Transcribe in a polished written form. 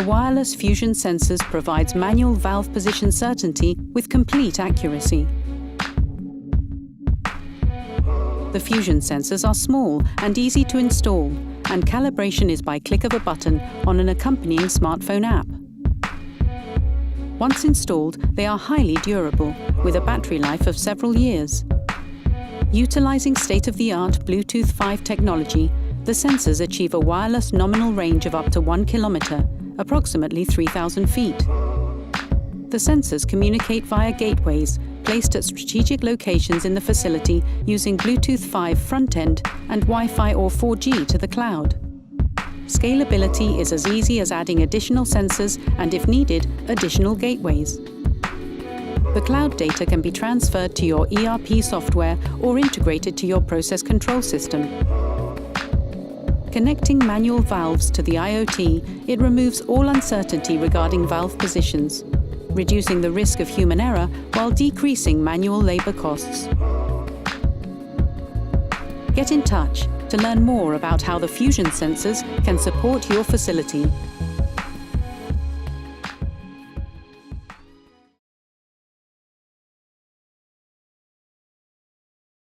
the wireless fusion sensors provides manual valve position certainty with complete accuracy. The fusion sensors are small and easy to install, and calibration is by click of a button on an accompanying smartphone app. Once installed, they are highly durable, with a battery life of several years. Utilizing state-of-the-art Bluetooth 5 technology, the sensors achieve a wireless nominal range of up to 1 kilometer, approximately 3,000 feet. The sensors communicate via gateways placed at strategic locations in the facility using Bluetooth 5 front-end and Wi-Fi or 4G to the cloud. Scalability is as easy as adding additional sensors and, if needed, additional gateways. The cloud data can be transferred to your ERP software or integrated to your process control system. Connecting manual valves to the IoT, it removes all uncertainty regarding valve positions, reducing the risk of human error while decreasing manual labor costs. Get in touch to learn more about how the fusion sensors can support your facility.